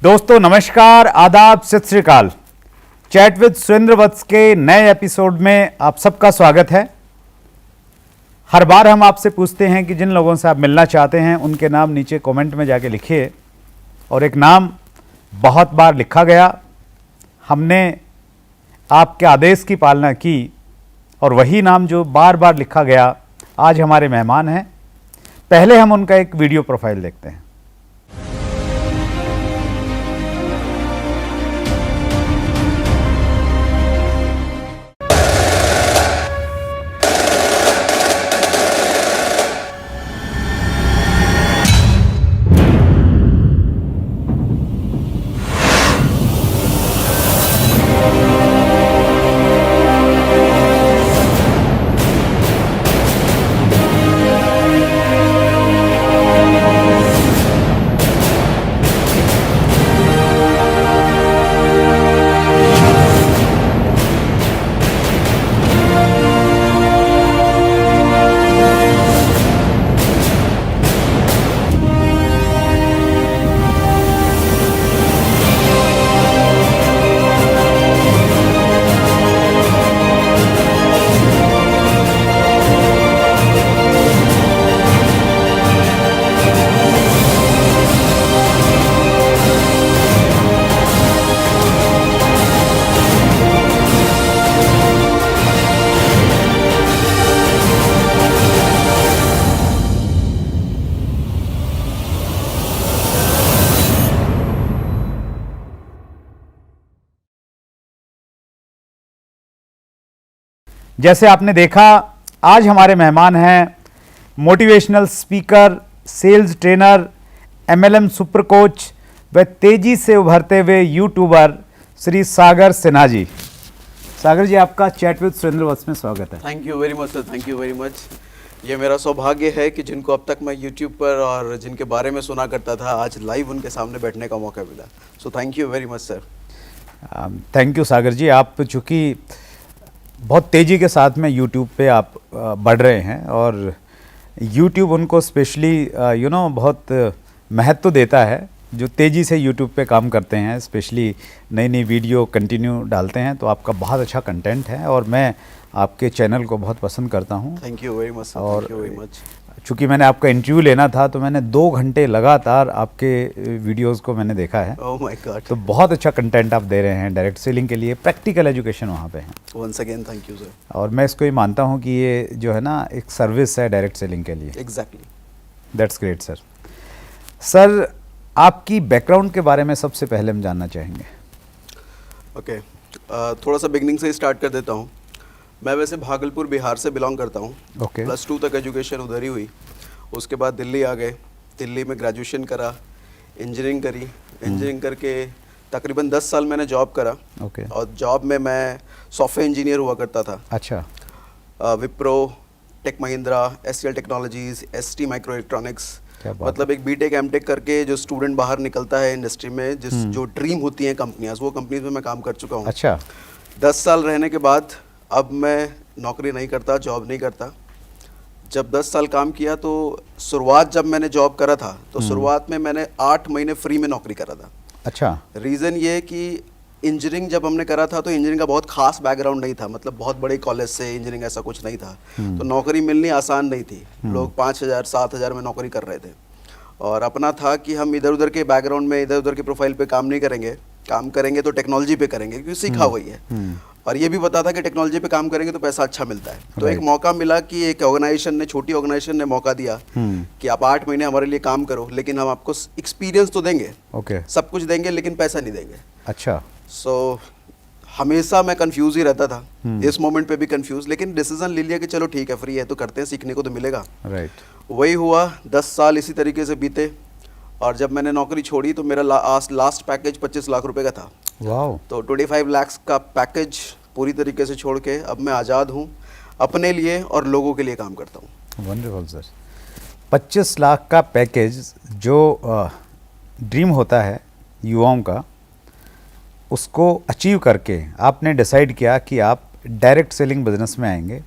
दोस्तों नमस्कार, आदाब, सत श्री अकाल। चैट विद सुरेंद्र वत्स के नए एपिसोड में आप सबका स्वागत है। हर बार हम आपसे पूछते हैं कि जिन लोगों से आप मिलना चाहते हैं उनके नाम नीचे कमेंट में जाके लिखिए, और एक नाम बहुत बार लिखा गया, हमने आपके आदेश की पालना की और वही नाम जो बार बार लिखा गया आज हमारे मेहमान हैं। पहले हम उनका एक वीडियो प्रोफाइल देखते हैं। जैसे आपने देखा, आज हमारे मेहमान हैं motivational speaker, sales trainer, MLM super coach व तेजी से उभरते हुए यूट्यूबर श्री सागर सिन्हा जी। सागर जी, आपका चैट विद सुरेंद्र वत्स में स्वागत है। Thank you very much sir, thank you very much. ये मेरा सौभाग्य है कि जिनको अब तक मैं यूट्यूब पर और जिनके बारे में सुना करता था, आज लाइव उनके सामने बैठने का मौका मिला। So thank you very much sir. Thank you Sagar ji. आप चूँकि बहुत तेज़ी के साथ में YouTube पे आप बढ़ रहे हैं और YouTube उनको स्पेशली बहुत महत्व देता है जो तेज़ी से YouTube पे काम करते हैं, स्पेशली नई नई वीडियो कंटिन्यू डालते हैं। तो आपका बहुत अच्छा कंटेंट है और मैं आपके चैनल को बहुत पसंद करता हूँ। Thank you very much. और थैंक यू वेरी मच। चूँकि मैंने आपका इंटरव्यू लेना था तो मैंने 2 घंटे लगातार आपके वीडियोस को मैंने देखा है। ओह माय गॉड। तो बहुत अच्छा कंटेंट आप दे रहे हैं डायरेक्ट सेलिंग के लिए, प्रैक्टिकल एजुकेशन वहाँ पे है। Once again thank you sir. और मैं इसको ही मानता हूँ कि ये जो है ना एक सर्विस है डायरेक्ट सेलिंग के लिए। Exactly. That's great sir. Sir, आपकी बैकग्राउंड के बारे में सबसे पहले हम जानना चाहेंगे। ओके, थोड़ा सा बिगनिंग से स्टार्ट कर देता हूँ। मैं वैसे भागलपुर बिहार से बिलोंग करता हूँ। ओके। +2 तक एजुकेशन उधर ही हुई। उसके बाद दिल्ली आ गए, दिल्ली में ग्रेजुएशन करा, इंजीनियरिंग करी। इंजीनियरिंग करके तकरीबन 10 साल मैंने जॉब करा। ओके। और जॉब में मैं सॉफ्टवेयर इंजीनियर हुआ करता था। अच्छा। Wipro, tech Mahindra, SCL technologies, ST micro electronics. क्या बात मतलब एक बीटेक एमटेक करके जो स्टूडेंट बाहर निकलता है इंडस्ट्री में, जो ड्रीम होती हैं कंपनियां, वो कंपनीज में मैं काम कर चुका हूँ। अच्छा। 10 साल रहने के बाद अब मैं नौकरी नहीं करता, जॉब नहीं करता। जब 10 साल काम किया तो शुरुआत जब मैंने जॉब करा था तो शुरुआत में मैंने 8 महीने फ्री में नौकरी करा था। अच्छा। रीज़न ये कि इंजीनियरिंग जब हमने करा था तो इंजीनियरिंग का बहुत खास बैकग्राउंड नहीं था, मतलब बहुत बड़े कॉलेज से इंजीनियरिंग ऐसा कुछ नहीं था। तो नौकरी मिलनी आसान नहीं थी। लोग 5,000 7,000 में नौकरी कर रहे थे। और अपना था कि हम इधर उधर के बैकग्राउंड में, इधर उधर के प्रोफाइल पे काम नहीं करेंगे, काम करेंगे तो टेक्नोलॉजी पे करेंगे, क्योंकि सीखा वही है। और ये भी पता था कि टेक्नोलॉजी पे काम करेंगे तो पैसा अच्छा मिलता है। तो एक मौका मिला कि एक ऑर्गेनाइजेशन ने, छोटी ऑर्गेनाइजेशन ने मौका दिया कि आप 8 महीने हमारे लिए काम करो, लेकिन हम आपको एक्सपीरियंस तो देंगे, ओके, सब कुछ देंगे, लेकिन पैसा नहीं देंगे। अच्छा। सो हमेशा मैं कंफ्यूज ही रहता था, इस मोमेंट पे भी कंफ्यूज, लेकिन डिसीजन ले लिया कि चलो ठीक है, फ्री है तो करते हैं, सीखने को तो मिलेगा। राइट। वही हुआ, 10 साल इसी तरीके से बीते। और जब मैंने नौकरी छोड़ी तो मेरा लास्ट पैकेज 25 लाख रुपए का था। वाओ। तो 25 लाख का पैकेज पूरी तरीके से छोड़ के अब मैं आज़ाद हूँ, अपने लिए और लोगों के लिए काम करता हूँ। Wonderful sir. 25 लाख का पैकेज जो ड्रीम होता है युवाओं का, उसको अचीव करके आपने डिसाइड किया कि आप डायरेक्ट सेलिंग बिजनेस में आएंगे,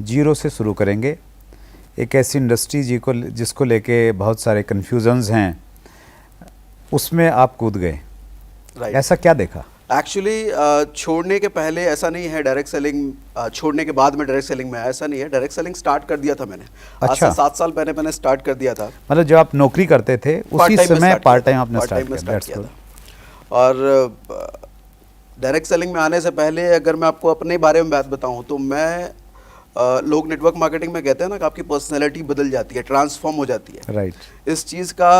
जीरो से शुरू करेंगे। एक ऐसी इंडस्ट्री जिसको लेके बहुत सारे कन्फ्यूजन्स हैं, उसमें आप कूद गए, राइट। ऐसा क्या देखा? एक्चुअली छोड़ने के पहले ऐसा नहीं है डायरेक्ट सेलिंग, छोड़ने के बाद में डायरेक्ट सेलिंग में आया, ऐसा नहीं है। डायरेक्ट सेलिंग स्टार्ट कर दिया था मैंने। आज अच्छा। से 7 साल पहले मैंने स्टार्ट कर दिया था। मतलब जब आप नौकरी करते थे उसी समय पार्ट टाइम आपने स्टार्ट किया था। और डायरेक्ट सेलिंग में आने से पहले अगर मैं आपको अपने बारे में बात बताऊं तो मैं लोग नेटवर्क मार्केटिंग में कहते हैं ना कि आपकी पर्सनैलिटी बदल जाती है, ट्रांसफॉर्म हो जाती है। राइट। इस चीज़ का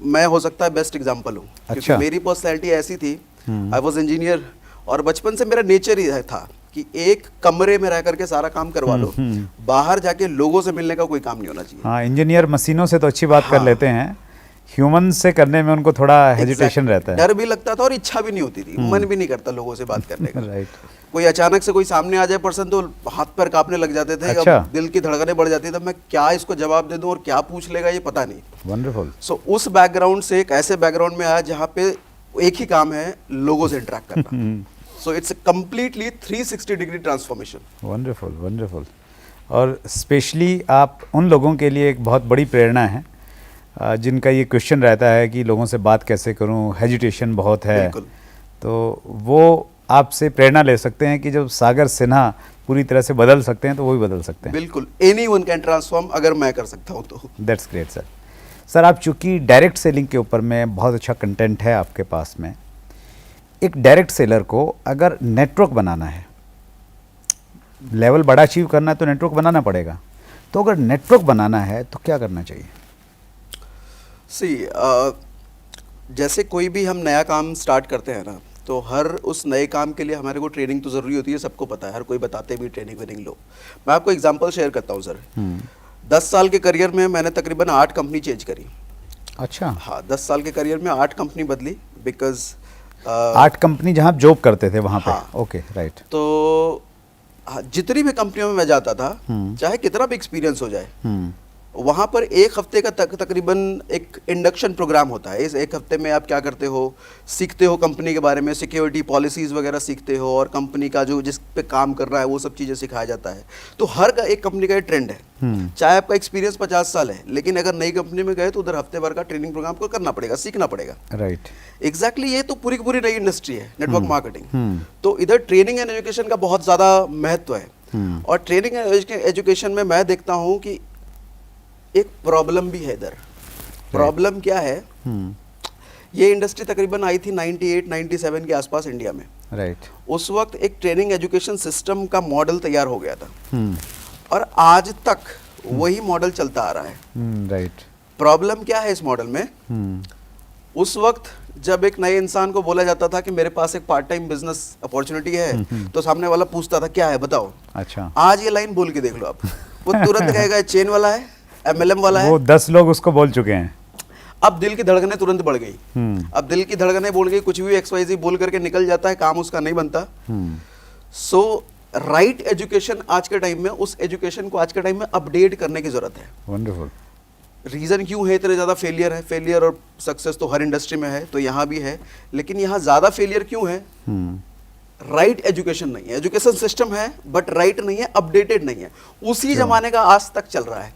मैं हो सकता है बेस्ट एग्जांपल हूँ। अच्छा। क्योंकि मेरी पर्सनैलिटी ऐसी थी, आई वाज इंजीनियर, और बचपन से मेरा नेचर ही था कि एक कमरे में रह करके सारा काम करवा लो, बाहर जाके लोगों से मिलने का कोई काम नहीं होना चाहिए। हाँ, इंजीनियर मशीनों से तो अच्छी बात कर लेते हैं, ह्यूमन से करने में उनको थोड़ा हेजिटेशन रहता है। डर भी लगता था और इच्छा भी नहीं होती थी, मन भी नहीं करता लोगों से बात करने का। राइट। कोई अचानक से कोई सामने आ जाए पर्सन तो हाथ पैर कांपने लग जाते थे। अच्छा। अब दिल की धड़कनें बढ़ जाती थी, तब मैं क्या इसको जवाब दे दूं और क्या पूछ लेगा ये पता नहीं। वंडरफुल। सो उस बैकग्राउंड से एक ऐसे बैकग्राउंड में आया जहाँ पे एक ही काम है, लोगों से इंटरेक्ट करना। So it's completely 360 degree transformation. Wonderful wonderful. और स्पेशली आप उन लोगों के लिए एक बहुत बड़ी प्रेरणा है जिनका ये क्वेश्चन रहता है कि लोगों से बात कैसे करूं, हेजिटेशन बहुत है। बिल्कुल। तो वो आपसे प्रेरणा ले सकते हैं कि जब सागर सिन्हा पूरी तरह से बदल सकते हैं तो वो भी बदल सकते हैं। बिल्कुल, एनीवन कैन ट्रांसफॉर्म, अगर मैं कर सकता हूँ तो। That's great sir. सर, आप चूंकि डायरेक्ट सेलिंग के ऊपर में बहुत अच्छा कंटेंट है आपके पास में, एक डायरेक्ट सेलर को अगर नेटवर्क बनाना है, लेवल बड़ा अचीव करना है तो नेटवर्क बनाना पड़ेगा, तो अगर नेटवर्क बनाना है तो क्या करना चाहिए? जैसे कोई भी हम नया काम स्टार्ट करते हैं ना, तो हर उस नए काम के लिए हमारे को ट्रेनिंग तो ज़रूरी होती है, सबको पता है, हर कोई बताते भी ट्रेनिंग वेनिंग लो। मैं आपको एग्जांपल शेयर करता हूँ सर। 10 साल के करियर में मैंने तकरीबन 8 कंपनी चेंज करी। अच्छा। हाँ, 10 साल के करियर में 8 कंपनी बदली, बिकॉज 8 कंपनी जहाँ आप जॉब करते थे वहाँ पे? हाँ। Okay, right. तो जितनी भी कंपनियों में मैं जाता था, चाहे कितना भी एक्सपीरियंस हो जाए, वहाँ पर एक हफ्ते का तकरीबन एक इंडक्शन प्रोग्राम होता है। इस एक हफ्ते में आप क्या करते हो, सीखते हो कंपनी के बारे में, सिक्योरिटी पॉलिसीज़ वगैरह सीखते हो, और कंपनी का जो जिस पे काम कर रहा है वो सब चीज़ें सिखाया जाता है। तो हर का एक कंपनी का ये ट्रेंड है। चाहे आपका एक्सपीरियंस 50 साल है, लेकिन अगर नई कंपनी में गए तो उधर हफ्ते भर का ट्रेनिंग प्रोग्राम को करना पड़ेगा, सीखना पड़ेगा। राइट। एग्जैक्टली, ये तो पूरी की पूरी नई इंडस्ट्री है नेटवर्क मार्केटिंग। तो इधर ट्रेनिंग एंड एजुकेशन का बहुत ज़्यादा महत्व है। और ट्रेनिंग एंड एजुकेशन में मैं देखता हूँ कि एक प्रॉब्लम भी है इधर। प्रॉब्लम क्या है? ये इंडस्ट्री तकरीबन आई थी 98-97 के आसपास इंडिया में। राइट। उस वक्त एक ट्रेनिंग एजुकेशन सिस्टम का मॉडल तैयार हो गया था, और आज तक वही मॉडल चलता आ रहा है। राइट। प्रॉब्लम क्या है इस मॉडल में? उस वक्त जब एक नए इंसान को बोला जाता था कि मेरे पास एक पार्ट टाइम बिजनेस अपॉर्चुनिटी है, तो सामने वाला पूछता था क्या है बताओ। अच्छा। आज ये लाइन बोल के देख लो आप, वो तुरंत कहेगा चेन वाला है, MLM वाला है। वो 10 लोग उसको बोल चुके हैं। अब दिल की धड़कनें तुरंत बढ़ गई। अब दिल की धड़कनें बोल गई, कुछ भी XYZ बोल करके निकल जाता है, काम उसका नहीं बनता। सो राइट एजुकेशन आज के टाइम में, उस एजुकेशन को आज के टाइम में अपडेट करने की जरूरत है। वंडरफुल। रीज़न क्यों है इतने ज़्यादा फेलियर है? फेलियर और सक्सेस तो हर इंडस्ट्री में है, तो यहाँ भी है, लेकिन यहाँ ज़्यादा फेलियर क्यों है? राइट एजुकेशन नहीं है। एजुकेशन सिस्टम है बट राइट नहीं है, अपडेटेड नहीं है। उसी जमाने का आज तक चल रहा है।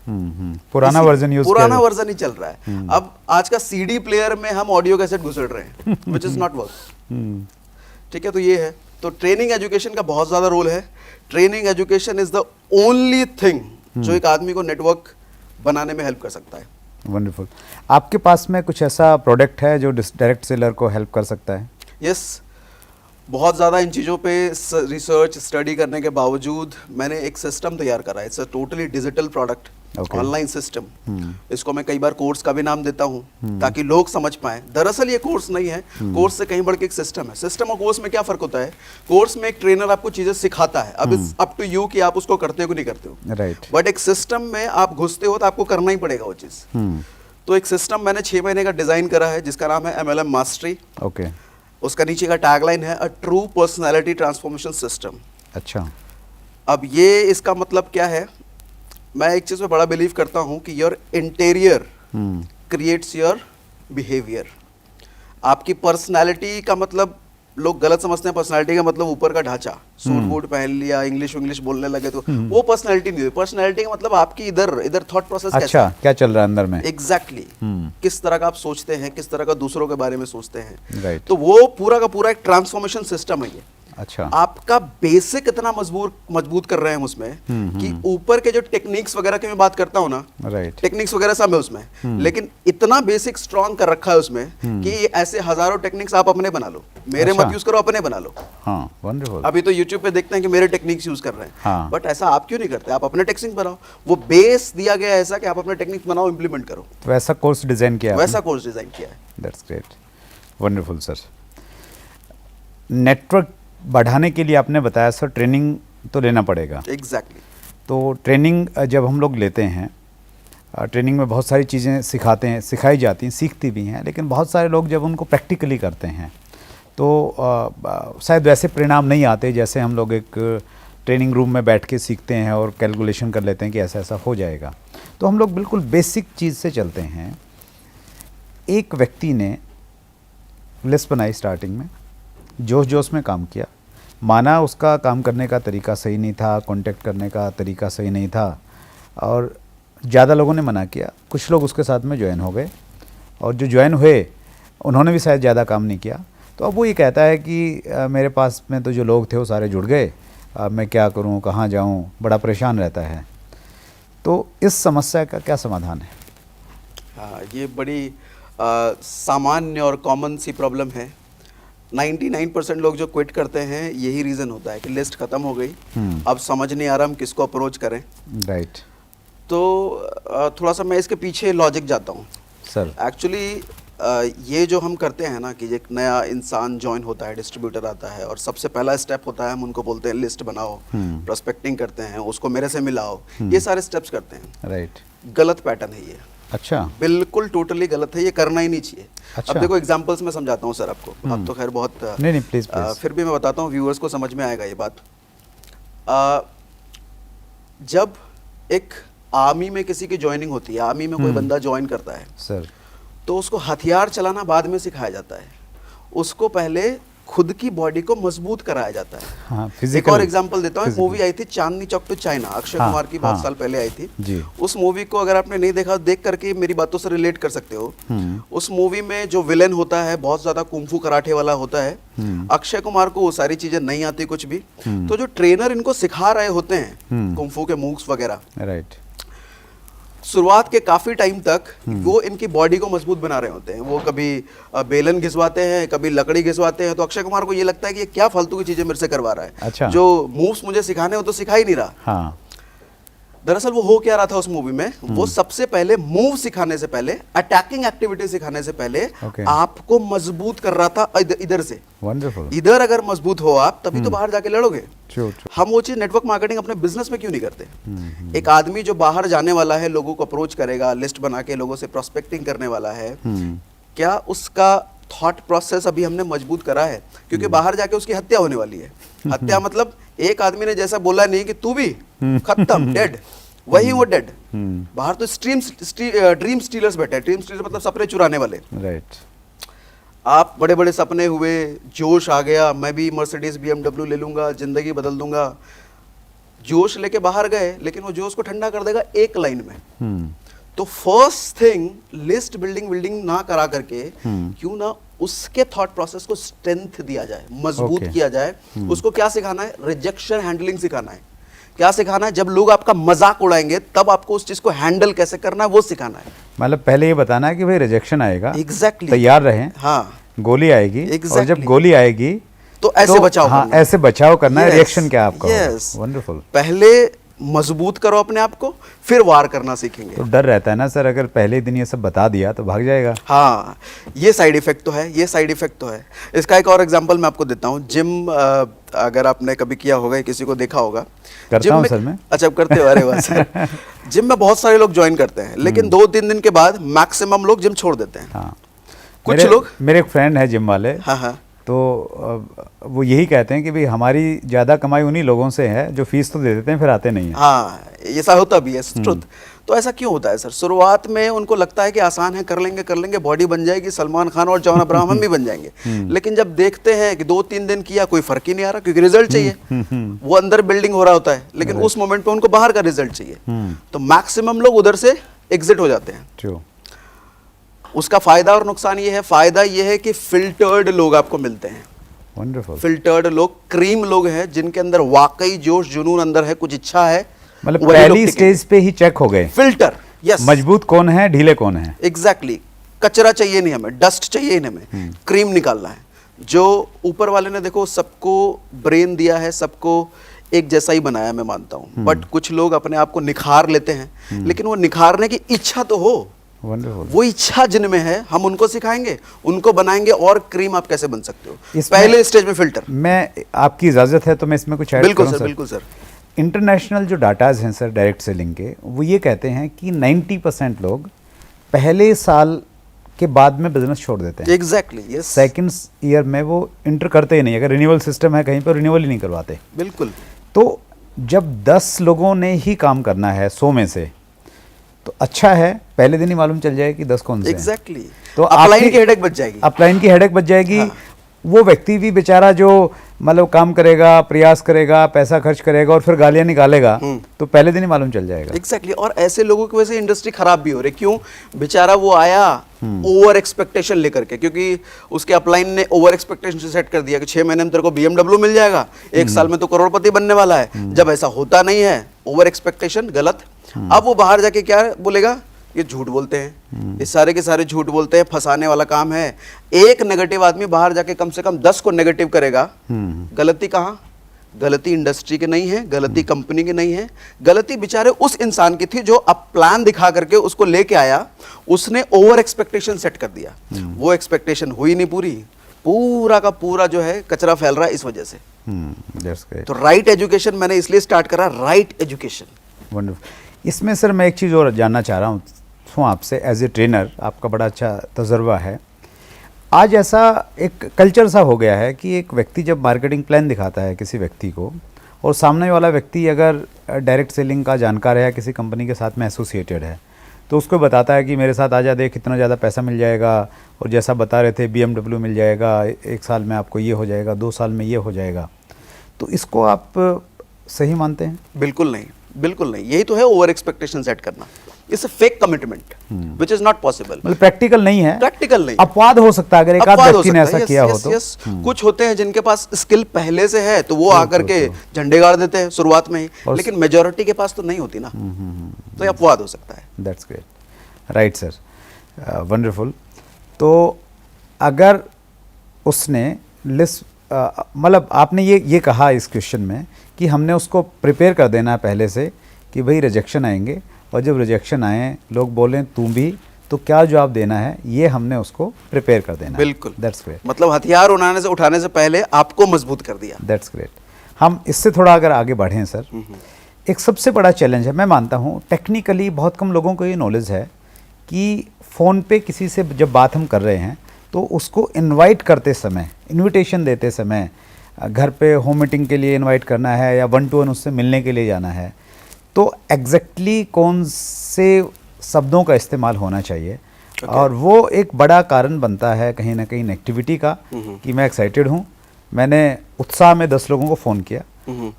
पुराना वर्जन यूज, पुराना वर्जन ही चल रहा है। अब आज का CD प्लेयर में हम ऑडियो कैसेट घुसड़ रहे हैं, विच इज नॉट वर्क। ठीक है, तो ये है। तो ट्रेनिंग एजुकेशन का बहुत ज्यादा रोल है। Training education is the only thing जो एक आदमी को नेटवर्क बनाने में हेल्प कर सकता है। वंडरफुल। आपके पास में कुछ ऐसा प्रोडक्ट है जो डायरेक्ट सेलर को हेल्प कर सकता है? यस, बहुत ज़्यादा इन चीज़ों पे रिसर्च स्टडी करने के बावजूद मैंने एक सिस्टम तैयार करा है। It's a totally digital product, online system. इसको मैं कई बार कोर्स का भी नाम देता हूँ ताकि लोग समझ पाएं। दरअसल ये कोर्स नहीं है, कोर्स से कहीं बढ़ के एक सिस्टम है। सिस्टम और कोर्स में क्या फ़र्क होता है? कोर्स में एक ट्रेनर आपको चीज़ें सिखाता है, अब इट्स अप टू यू कि आप उसको करते हो कि नहीं करते हो। राइट। बट एक सिस्टम में आप घुसते हो तो आपको करना ही पड़ेगा वो चीज़। तो एक सिस्टम मैंने 6 महीने का डिज़ाइन करा है जिसका नाम है MLM मास्टरी। ओके। उसका नीचे का टैगलाइन है a true personality transformation system. अच्छा। अब ये इसका मतलब क्या है? मैं एक चीज़ में बड़ा बिलीव करता हूँ कि your interior creates your behaviour. आपकी पर्सनालिटी का मतलब लोग गलत समझते हैं पर्सनालिटी का मतलब ऊपर का ढांचा, सूट बूट पहन लिया, इंग्लिश बोलने लगे तो वो पर्सनालिटी नहीं हुई। पर्सनालिटी का मतलब आपकी इधर थॉट प्रोसेस कैसा अच्छा, क्या चल रहा है अंदर में। एग्जैक्टली किस तरह का आप सोचते हैं, किस तरह का दूसरों के बारे में सोचते हैं। राइट। तो वो पूरा का पूरा एक ट्रांसफॉर्मेशन सिस्टम है ये। अच्छा। आपका बेसिक इतना मजबूत कर रहे हैं उसमें कि ऊपर के जो टेक्निक्स वगैरह की मैं बात करता हूँ ना, राइट। टेक्निक्स वगैरह सब है उसमें, लेकिन इतना बेसिक स्ट्रॉन्ग कर रखा है उसमें कि ऐसे हजारों टेक्निक्स आप अपने बना लो, मेरे अच्छा। मत यूज करो, अपने बना लो। हाँ, वंडरफुल। अभी तो YouTube पे देखते हैं कि मेरे टेक्निक्स यूज कर रहे हैं, हाँ। बट ऐसा आप क्यों नहीं करते? आप अपने टेक्निक्स बनाओ। वो बेस दिया गया है ऐसा कि आप अपने टेक्निक्स बनाओ, इंप्लीमेंट करो। तो ऐसा कोर्स डिजाइन किया वैसा कोर्स डिजाइन किया है। That's great, wonderful sir. Network बढ़ाने के लिए आपने बताया सर ट्रेनिंग तो लेना पड़ेगा। एग्जैक्टली। तो ट्रेनिंग जब हम लोग लेते हैं, ट्रेनिंग में बहुत सारी चीज़ें सिखाते हैं, सिखाई जाती हैं, सीखती भी हैं, लेकिन बहुत सारे लोग जब उनको प्रैक्टिकली करते हैं तो शायद वैसे परिणाम नहीं आते जैसे हम लोग एक ट्रेनिंग रूम में बैठ के सीखते हैं और कैलकुलेशन कर लेते हैं कि ऐसा ऐसा हो जाएगा। तो हम लोग बिल्कुल बेसिक चीज़ से चलते हैं। एक व्यक्ति ने लिस्ट बनाई स्टार्टिंग में, जोश जोश में काम किया, माना उसका काम करने का तरीका सही नहीं था, कांटेक्ट करने का तरीका सही नहीं था, और ज़्यादा लोगों ने मना किया। कुछ लोग उसके साथ में ज्वाइन हो गए, और जो ज्वाइन हुए उन्होंने भी शायद ज़्यादा काम नहीं किया। तो अब वो ये कहता है कि मेरे पास में तो जो लोग थे वो सारे जुड़ गए, अब मैं क्या करूं, कहाँ जाऊं, बड़ा परेशान रहता है। तो इस समस्या का क्या समाधान है? हाँ, ये बड़ी सामान्य और कॉमन सी प्रॉब्लम है। 99% लोग जो क्विट करते हैं यही रीज़न होता है कि लिस्ट ख़त्म हो गई, अब समझ नहीं आ रहा हम किसको अप्रोच करें। राइट। तो थोड़ा सा मैं इसके पीछे लॉजिक जाता हूँ सर। एक्चुअली ये जो हम करते हैं ना कि एक नया इंसान ज्वाइन होता है, डिस्ट्रीब्यूटर आता है, और सबसे पहला स्टेप होता है हम उनको बोलते हैं लिस्ट बनाओ, प्रोस्पेक्टिंग करते हैं, उसको मेरे से मिलाओ, ये सारे स्टेप्स करते हैं। राइट। गलत पैटर्न है ये। अच्छा। बिल्कुल टोटली गलत है, ये करना ही नहीं चाहिए। अच्छा। अब देखो एग्जांपल्स में समझाता हूँ सर आपको, अब तो खैर बहुत नहीं प्लीज फिर भी मैं बताता हूँ, व्यूअर्स को समझ में आएगा ये बात। जब एक आर्मी में किसी की ज्वाइनिंग होती है, आर्मी में कोई बंदा ज्वाइन करता है सर, तो उसको हथियार चलाना बाद में सिखाया जाता है, उसको पहले खुद की बॉडी को मजबूत कराया जाता है। हाँ, एक और एग्जांपल देता हूँ, एक मूवी आई थी चांदनी चौक टू चाइना, अक्षय कुमार की, बहुत साल पहले आई थी जी। उस मूवी को अगर आपने नहीं देखा, देख करके मेरी बातों से रिलेट कर सकते हो। उस मूवी में जो विलेन होता है बहुत ज्यादा कुंफू कराटे वाला होता है। अक्षय कुमार को वो सारी चीजें नहीं आती कुछ भी, तो जो ट्रेनर इनको सिखा रहे होते हैं कुंफू के मूव्स वगैरह, राइट, शुरुआत के काफी टाइम तक वो इनकी बॉडी को मजबूत बना रहे होते हैं। वो कभी बेलन घिसवाते हैं, कभी लकड़ी घिसवाते हैं, तो अक्षय कुमार को ये लगता है कि ये क्या फालतू की चीजें मेरे से करवा रहा है। अच्छा। जो मूव्स मुझे सिखाने हो तो सिखा ही नहीं रहा। हाँ। दरअसल वो हो क्या रहा था उस मूवी में, वो सबसे पहले मूव सिखाने से पहले, अटैकिंग एक्टिविटी सिखाने से पहले आपको मजबूत कर रहा था इधर से। वंडरफुल। इधर अगर मजबूत हो आप तभी तो बाहर जाके लड़ोगे। True. हम वो चीज नेटवर्क मार्केटिंग अपने बिजनेस में क्यों नहीं करते? एक आदमी जो बाहर जाने वाला है, लोगों को अप्रोच करेगा, लिस्ट बना के लोगों से प्रोस्पेक्टिंग करने वाला है, क्या उसका थॉट प्रोसेस अभी हमने मजबूत करा है? क्योंकि बाहर जाके उसकी हत्या होने वाली है। हत्या मतलब एक आदमी ने जैसा बोला नहीं कि तू भी खत्म, डेड, वही वो डेड। बाहर तो ड्रीम स्टीलर्स बैठे हैं। ड्रीम स्टीलर मतलब सपने चुराने वाले। राइट। आप बड़े बड़े सपने हुए, जोश आ गया, मैं भी मर्सिडीज BMW ले लूंगा, जिंदगी बदल दूंगा, जोश लेके बाहर गए, लेकिन वो जोश को ठंडा कर देगा एक लाइन में। तो फर्स्ट थिंग, लिस्ट बिल्डिंग ना करा करके क्यों ना उसके थॉट प्रोसेस को स्ट्रेंथ दिया जाए, मजबूत किया जाए। उसको क्या सिखाना है? रिजेक्शन हैंडलिंग सिखाना है। क्या सिखाना है? जब लोग आपका मजाक उड़ाएंगे तब आपको उस चीज को हैंडल कैसे करना है वो सिखाना है। मतलब पहले ये बताना है कि भाई रिजेक्शन आएगा, एग्जैक्टली, तैयार रहें। हाँ, गोली आएगी, और जब गोली आएगी तो ऐसे बचाव हाँ, करना है। ऐसे बचाव करना है। रिएक्शन क्या आपका? Yes, wonderful. पहले मजबूत करो अपने आप को, फिर वार करना सीखेंगे। तो डर रहता है ना सर, अगर पहले दिन ये सब बता दिया तो भाग जाएगा। हाँ, ये साइड इफेक्ट तो है, ये साइड इफेक्ट तो है। इसका एक और एग्जांपल मैं आपको देता हूँ। जिम अगर आपने कभी किया होगा, किसी को देखा होगा, करता हूँ सर मैं। अच्छा, करते हो? अरे वाह सर। जिम में बहुत सारे लोग ज्वाइन करते हैं, लेकिन 2-3 दिन के बाद मैक्सिमम लोग जिम छोड़ देते हैं। हाँ, कुछ लोग, मेरे एक फ्रेंड है जिम वाले, हाँ, तो वो यही कहते हैं कि भाई हमारी ज़्यादा कमाई उन्हीं लोगों से है जो फीस तो दे देते हैं फिर आते नहीं हैं। हाँ, ऐसा होता भी है ट्रुथ। तो ऐसा क्यों होता है सर? शुरुआत में उनको लगता है कि आसान है, कर लेंगे, बॉडी बन जाएगी, सलमान खान और जॉन अब्राहम हम भी बन जाएंगे। लेकिन जब देखते हैं कि 2-3 दिन किया, कोई फर्क ही नहीं आ रहा, क्योंकि रिजल्ट चाहिए। वो अंदर बिल्डिंग हो रहा होता है, लेकिन उस मोमेंट पे उनको बाहर का रिजल्ट चाहिए। तो मैक्सिमम लोग उधर से एग्जिट हो जाते हैं। उसका फायदा और नुकसान ये है, फायदा ये है कि फिल्टर्ड लोग आपको मिलते हैं। वंडरफुल। फिल्टर्ड लोग, क्रीम लोग हैं जिनके अंदर वाकई जोश जुनून अंदर है, कुछ इच्छा है, मतलब वही लोग पहली टिकेंगे। स्टेज पे ही चेक हो गए फिल्टर, यस। मजबूत कौन है, ढीले कौन है। एग्जैक्टली। कचरा चाहिए नहीं हमें, डस्ट चाहिए नहीं हमें, क्रीम निकालना है। जो ऊपर वाले ने देखो सबको ब्रेन दिया है, सबको एक जैसा ही बनाया, मैं मानता हूँ। बट कुछ लोग अपने आप को निखार लेते हैं, लेकिन वो निखारने की इच्छा तो हो। वंडरफुल। वो इच्छा जिनमें है, हम उनको सिखाएंगे, उनको बनाएंगे, और क्रीम आप कैसे बन सकते हो। इसमें- पहले स्टेज में फिल्टर। मैं, आपकी इजाजत है तो मैं इसमें कुछ ऐड बिल्कुल करूं सर, बिल्कुल सर। इंटरनेशनल जो डाटाज हैं सर डायरेक्ट सेलिंग के, वो ये कहते हैं कि 90% लोग पहले साल के बाद में बिजनेस छोड़ देते हैं। Exactly, yes. सेकंड ईयर में वो इंटर करते ही नहीं, अगर रिन्यूअल सिस्टम है कहीं पर रिन्यूअल ही नहीं करवाते। बिल्कुल। तो जब 10 लोगों ने ही काम करना है 100 में से, तो अच्छा है पहले दिन ही मालूम चल जाए कि 10 कौन से हैं। एग्जैक्टली। तो अपलाइन आपकी की हेडेक बच जाएगी। अपलाइन की हेडेक बच जाएगी। हाँ। वो व्यक्ति भी बेचारा जो मतलब काम करेगा, प्रयास करेगा, पैसा खर्च करेगा और फिर गालियां निकालेगा, तो पहले दिन ही मालूम चल जाएगा। एग्जैक्टली। और ऐसे लोगों की वजह से इंडस्ट्री खराब भी हो रही है। क्यों? बेचारा वो आया ओवर एक्सपेक्टेशन लेकर के, क्योंकि उसके अपलाइन ने ओवर एक्सपेक्टेशन सेट कर दिया कि 6 महीने में तेरे को BMW मिल जाएगा, 1 साल में तो करोड़पति बनने वाला है। जब ऐसा होता नहीं है, ओवर एक्सपेक्टेशन गलत। अब वो बाहर जाके क्या बोलेगा? ये झूठ बोलते हैं, ये सारे के सारे झूठ बोलते हैं, फंसाने वाला काम है। एक नेगेटिव आदमी बाहर जाके कम से कम 10 को नेगेटिव करेगा। गलती कहाँ? गलती इंडस्ट्री की नहीं है, गलती कंपनी की नहीं है, गलती बेचारे उस इंसान की थी जो अब प्लान दिखा करके उसको लेके आया, उसने ओवर एक्सपेक्टेशन सेट कर दिया। वो एक्सपेक्टेशन हुई नहीं पूरी, पूरा का पूरा जो है कचरा फैल रहा है इस वजह से। That's great. तो राइट एजुकेशन मैंने इसलिए स्टार्ट करा, राइट एजुकेशन। वंडरफुल। इसमें सर मैं एक चीज़ और जानना चाह रहा हूँ आपसे, एज ए ट्रेनर आपका बड़ा अच्छा तजर्बा है। आज ऐसा एक कल्चर सा हो गया है कि एक व्यक्ति जब मार्केटिंग प्लान दिखाता है किसी व्यक्ति को, और सामने वाला व्यक्ति अगर डायरेक्ट सेलिंग का जानकार है या किसी कंपनी के साथ में एसोसिएटेड है, तो उसको बताता है कि मेरे साथ आ जा, देख इतना ज़्यादा पैसा मिल जाएगा, और जैसा बता रहे थे BMW मिल जाएगा, 1 साल में आपको ये हो जाएगा, 2 साल में ये हो जाएगा। तो इसको आप सही मानते हैं? बिल्कुल नहीं, बिल्कुल नहीं। यही तो है ओवर एक्सपेक्टेशन सेट करना। It's a fake commitment which is not possible. मतलब प्रैक्टिकल नहीं है। प्रैक्टिकल नहीं। अपवाद हो सकता है अगर एक आध अपवाद हो व्यक्ति ने सकता ऐसा है, किया yes, हो yes, तो। yes। कुछ होते हैं जिनके पास स्किल पहले से है, तो वो आकर के झंडे गाड़ देते हैं शुरुआत में ही, लेकिन मेजॉरिटी के पास तो नहीं होती ना, तो ये अपवाद हो सकता है। That's great. Right sir, wonderful. तो अगर उसने लिस्ट, मतलब आपने ये कहा इस क्वेश्चन में कि हमने उसको प्रिपेयर कर देना है पहले से कि भाई रिजेक्शन आएंगे, और जब रिजेक्शन आए लोग बोलें तू भी, तो क्या जवाब देना है, ये हमने उसको प्रिपेयर कर देना है। बिल्कुल। That's great. मतलब हथियार उठाने से पहले आपको मजबूत कर दिया। That's great. हम इससे थोड़ा अगर आगे बढ़ें सर, एक सबसे बड़ा चैलेंज है, मैं मानता हूँ टेक्निकली बहुत कम लोगों को ये नॉलेज है कि फ़ोन पे किसी से जब बात हम कर रहे हैं तो उसको इनवाइट करते समय, इनविटेशन देते समय, घर पे होम मीटिंग के लिए इनवाइट करना है या 1-to-1 उससे मिलने के लिए जाना है, तो एग्जैक्टली कौन से शब्दों का इस्तेमाल होना चाहिए। और वो एक बड़ा कारण बनता है कहीं ना कहीं नेगेटिविटी का, कि मैं एक्साइटेड हूँ, मैंने उत्साह में 10 लोगों को फ़ोन किया,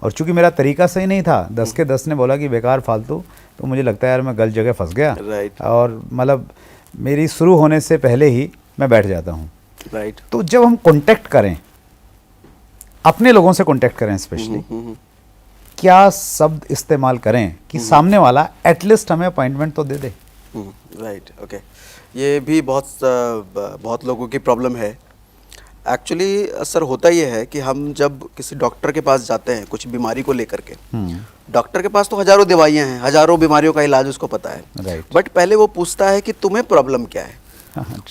और चूंकि मेरा तरीका सही नहीं था, 10 के 10 ने बोला कि बेकार फालतू, तो मुझे लगता है यार मैं गलत जगह फंस गया। राइट। और मतलब मेरी शुरू होने से पहले ही मैं बैठ जाता हूँ। राइट। तो जब हम कांटेक्ट करें, अपने लोगों से कांटेक्ट करें स्पेशली, क्या शब्द इस्तेमाल करें कि सामने वाला एटलीस्ट हमें अपॉइंटमेंट तो दे दे। Right, okay. ये भी बहुत लोगों की प्रॉब्लम है एक्चुअली। सर होता ये है कि हम जब किसी डॉक्टर के पास जाते हैं कुछ बीमारी को लेकर के, डॉक्टर के पास तो हजारों दवाइयाँ हैं, हजारों बीमारियों का इलाज उसको पता है। राइट। बट पहले वो पूछता है कि तुम्हें प्रॉब्लम क्या है,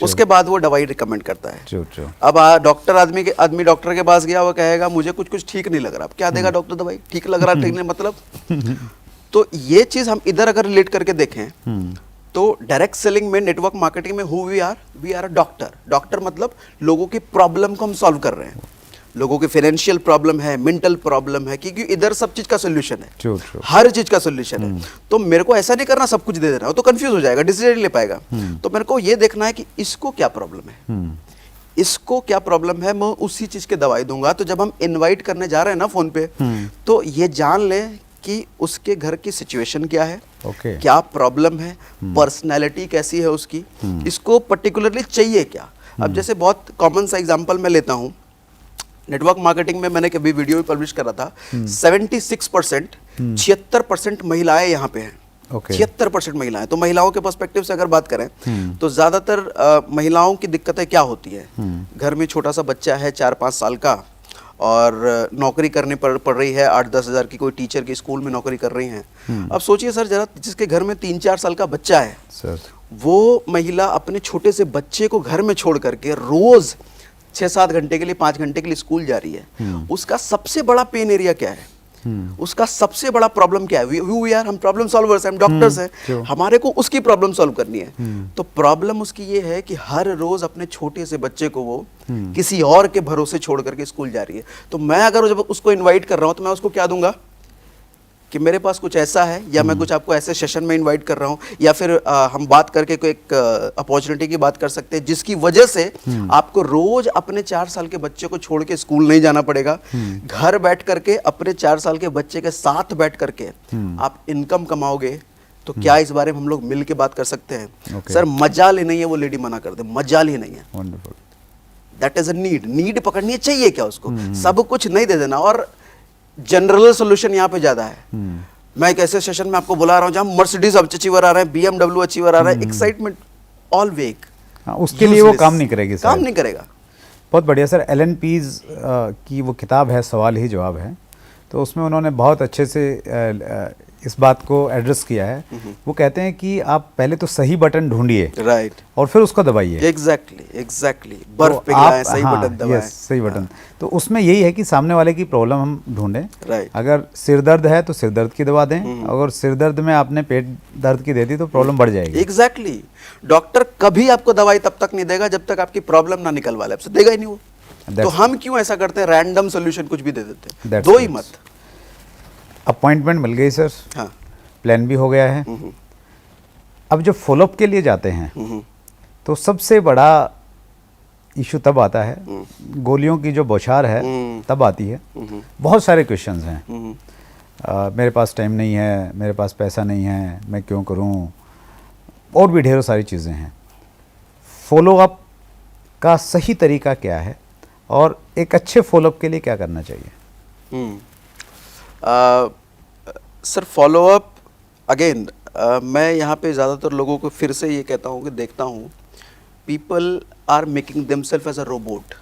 उसके बाद वो दवाई रिकमेंड करता है। True true. अब डॉक्टर आदमी डॉक्टर के पास गया, वो कहेगा मुझे कुछ ठीक नहीं लग रहा। अब क्या देगा डॉक्टर दवाई? ठीक लग रहा, ठीक नहीं मतलब। तो ये चीज हम इधर अगर रिलेट करके देखें तो डायरेक्ट सेलिंग में, नेटवर्क मार्केटिंग में, who we are a doctor. Doctor मतलब लोगों की प्रॉब्लम को हम सॉल्व कर रहे हैं। लोगों के फाइनेंशियल प्रॉब्लम है, मेंटल प्रॉब्लम है, क्योंकि इधर सब चीज का सोल्यूशन है। True, true. हर चीज का सोल्यूशन है। तो मेरे को ऐसा नहीं करना सब कुछ दे देना, वो तो कंफ्यूज हो जाएगा, डिसीजन नहीं ले पाएगा। तो मेरे को ये देखना है कि इसको क्या प्रॉब्लम है, इसको क्या प्रॉब्लम है, मैं उसी चीज की दवाई दूंगा। तो जब हम इनवाइट करने जा रहे हैं ना फोन पे, तो ये जान ले कि उसके घर की सिचुएशन क्या है, Okay. क्या प्रॉब्लम है, पर्सनैलिटी कैसी है उसकी, इसको पर्टिकुलरली चाहिए क्या। अब जैसे बहुत कॉमन सा एग्जांपल मैं लेता हूँ, नेटवर्क मार्केटिंग में मैंने कभी वीडियो भी पब्लिश करा था, 76% 76% महिलाएं यहाँ पे हैं। Okay. 76% महिलाएं। तो महिलाओं के पर्सपेक्टिव से अगर बात करें तो ज्यादातर महिलाओं की दिक्कतें क्या होती है, घर में छोटा सा बच्चा है 4-5 साल का, और नौकरी करने पड़ रही है 8-10 हज़ार की, कोई टीचर की स्कूल में नौकरी कर रही हैं। अब सोचिए सर जरा, जिसके घर में 3-4 साल का बच्चा है, सर वो महिला अपने छोटे से बच्चे को घर में छोड़ करके रोज 6-7 घंटे के लिए, 5 घंटे के लिए स्कूल जा रही है। उसका सबसे बड़ा पेन एरिया क्या है, उसका सबसे बड़ा प्रॉब्लम क्या है। वी आर, हम प्रॉब्लम सॉल्वर्स हैं, हम डॉक्टर्स हैं, हमारे को उसकी प्रॉब्लम सॉल्व करनी है। तो प्रॉब्लम उसकी ये है कि हर रोज अपने छोटे से बच्चे को वो किसी और के भरोसे छोड़ करके स्कूल जा रही है। तो मैं अगर जब उसको इनवाइट कर रहा हूं तो मैं उसको क्या दूंगा कि मेरे पास कुछ ऐसा है, या मैं कुछ आपको ऐसे सेशन में इनवाइट कर रहा हूँ, या फिर हम बात करके कोई एक अपॉर्चुनिटी की बात कर सकते हैं जिसकी वजह से आपको रोज अपने 4 साल के बच्चे को छोड़ के स्कूल नहीं जाना पड़ेगा। घर बैठ करके अपने 4 साल के बच्चे के साथ बैठ करके आप इनकम कमाओगे। तो क्या इस बारे में हम लोग मिल के बात कर सकते हैं? Okay. सर मजाल ही नहीं है, वो लेडी मना कर दे, मजाल ही नहीं है। Wonderful. That is a need पकड़नी चाहिए क्या उसको, सब कुछ नहीं दे देना। और जनरल सोल्यूशन यहाँ पे ज्यादा है। मैं एक ऐसे सेशन में आपको बुला रहा हूँ जहाँ मर्सिडीज अचीवर आ रहे हैं, BMW अचीवर आ रहा है, एक्साइटमेंट ऑल वेक, हाँ, उसके लिए वो काम नहीं करेगी, काम नहीं करेगा। बहुत बढ़िया सर। एलन पीज की वो किताब है सवाल ही जवाब है, तो उसमें उन्होंने बहुत अच्छे से इस बात को एड्रेस किया है। वो कहते हैं कि आप पहले तो सही बटन ढूंढिए, राइट, और फिर उसको दबाइए। एग्जैक्टली बर्फ पिघलाएं, सही बटन दबाएं। सही बटन। तो उसमें यही है कि सामने वाले की प्रॉब्लम हम ढूंढें। राइट। अगर सिर दर्द है तो सिर दर्द की दवा दें, अगर सिर दर्द में आपने पेट दर्द की दे दी तो प्रॉब्लम बढ़ जाएगी। एग्जैक्टली। डॉक्टर कभी आपको दवाई तब तक नहीं देगा जब तक आपकी प्रॉब्लम ना निकलवा ले, आपसे देगा ही नहीं वो। तो हम क्यों ऐसा करते हैं, रैंडम सोल्यूशन कुछ भी दे देते हैं, दो ही मत। अपॉइंटमेंट मिल गई सर, हाँ, प्लान भी हो गया है। अब जब फॉलोअप के लिए जाते हैं तो सबसे बड़ा इशू तब आता है, गोलियों की जो बौछार है तब आती है। बहुत सारे क्वेश्चंस हैं, मेरे पास टाइम नहीं है, मेरे पास पैसा नहीं है, मैं क्यों करूं, और भी ढेरों सारी चीज़ें हैं। फॉलोअप का सही तरीका क्या है, और एक अच्छे फॉलोअप के लिए क्या करना चाहिए? सर फॉलोअप अगेन, मैं यहाँ पे ज़्यादातर लोगों को फिर से ये कहता हूँ कि देखता हूँ, people are making themself as a robot.